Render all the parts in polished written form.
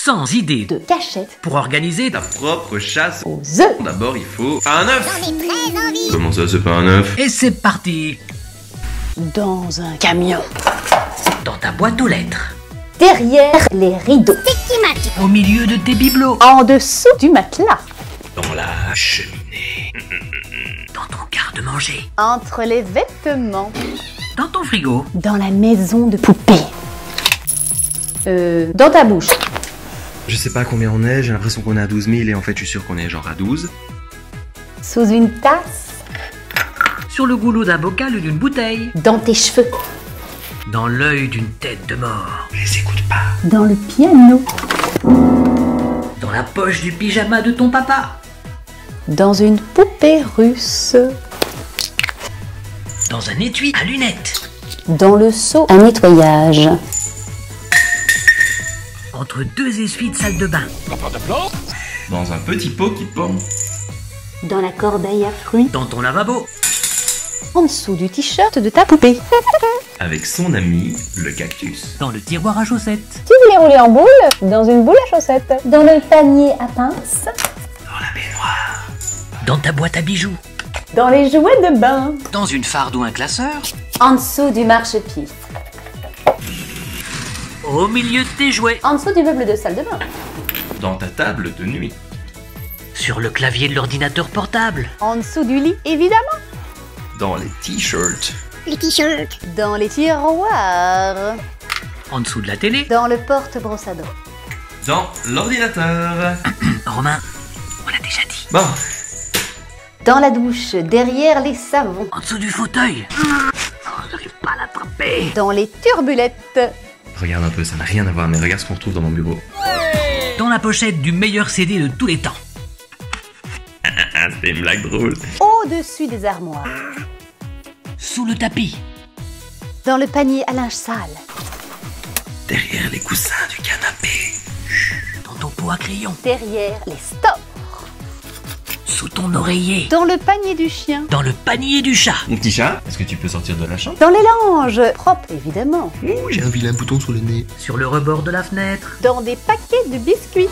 sans idée de cachette pour organiser Ta propre chasse aux œufs. D'abord, il faut un œuf. J'en ai très envie. Comment ça, c'est pas un œuf? Et c'est parti. Dans un camion. Dans ta boîte aux lettres. Derrière les rideaux. Au milieu de tes bibelots. En dessous du matelas. Dans la cheminée. Dans ton garde-manger. Entre les vêtements. Dans ton frigo. Dans la maison de poupée. Dans ta bouche. Je sais pas combien on est, j'ai l'impression qu'on est à 12 000 et en fait, je suis sûr qu'on est genre à 12. Sous une tasse. Sur le goulot d'un bocal ou d'une bouteille. Dans tes cheveux. Dans l'œil d'une tête de mort. Les écoute pas. Dans le piano. Dans la poche du pyjama de ton papa. Dans une poupée russe. Dans un étui à lunettes. Dans le seau à nettoyage. Entre deux essuies de salle de bain. Dans un petit pot qui pend. Dans la corbeille à fruits. Dans ton lavabo. En dessous du t-shirt de ta poupée. Avec son ami, le cactus. Dans le tiroir à chaussettes. Si vous voulez rouler en boule, dans une boule à chaussettes. Dans le panier à pince. Dans la baignoire. Dans ta boîte à bijoux. Dans les jouets de bain. Dans une farde ou un classeur. En dessous du marchepied. Au milieu de tes jouets. En dessous du meuble de salle de bain. Dans ta table de nuit. Sur le clavier de l'ordinateur portable. En dessous du lit, évidemment. Dans les t-shirts. Les t-shirts. Dans les tiroirs. En dessous de la télé. Dans le porte-brosse à dents. Dans l'ordinateur. Romain, on l'a déjà dit. Bon, Dans la douche, derrière les savons. En dessous du fauteuil. Oh, j'arrive pas à l'attraper. Dans les turbulettes. regarde un peu, ça n'a rien à voir, mais regarde ce qu'on retrouve dans mon bureau. Dans la pochette du meilleur CD de tous les temps. Ah, c'est une blague drôle. Au-dessus des armoires. Sous le tapis. Dans le panier à linge sale. Derrière les coussins du canapé. Dans ton pot à crayon. Derrière les stores. Sous ton oreiller. Dans le panier du chien. Dans le panier du chat. Mon petit chat, est-ce que tu peux sortir de la chambre? Dans les langes. Propres, évidemment. Ouh, j'ai un vilain bouton sous le nez. Sur le rebord de la fenêtre. Dans des paquets de biscuits.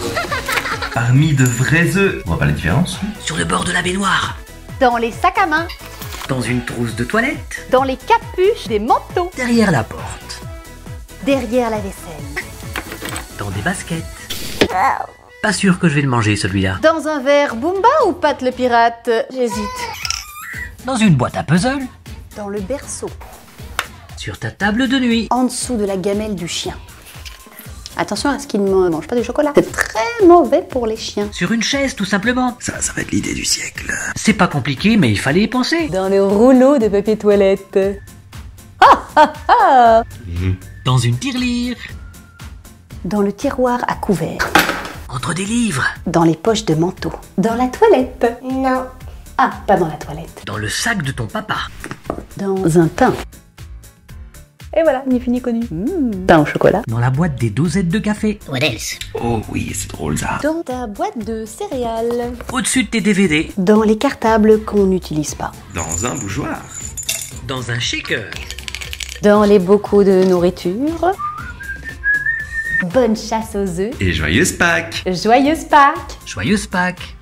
Parmi de vrais œufs. On voit pas la différence. Sur le bord de la baignoire. Dans les sacs à main. Dans une trousse de toilette. Dans les capuches des manteaux. Derrière la porte. Derrière la vaisselle. Dans des baskets. Pas sûr que je vais le manger celui-là. Dans un verre Boomba ou Pat le pirate? J'hésite. Dans une boîte à puzzle. Dans le berceau. Sur ta table de nuit. En dessous de la gamelle du chien. Attention à ce qu'il ne mange pas du chocolat. C'est très mauvais pour les chiens. Sur une chaise tout simplement. Ça va être l'idée du siècle. C'est pas compliqué mais il fallait y penser. Dans le rouleau de papier toilette. Ah ah ah! Dans une tirelire. Dans le tiroir à couvert. Entre des livres. Dans les poches de manteau. Dans la toilette. Non. Ah, pas dans la toilette. Dans le sac de ton papa. Dans un pain. Et voilà, ni fini connu. Pain au chocolat. Dans la boîte des dosettes de café. What else? Oh oui, c'est drôle ça. Dans ta boîte de céréales. Au-dessus de tes DVD. Dans les cartables qu'on n'utilise pas. Dans un bougeoir. Dans un shaker. Dans les bocaux de nourriture. Bonne chasse aux œufs. Et joyeuse Pâques. Joyeuse Pâques. Joyeuse Pâques.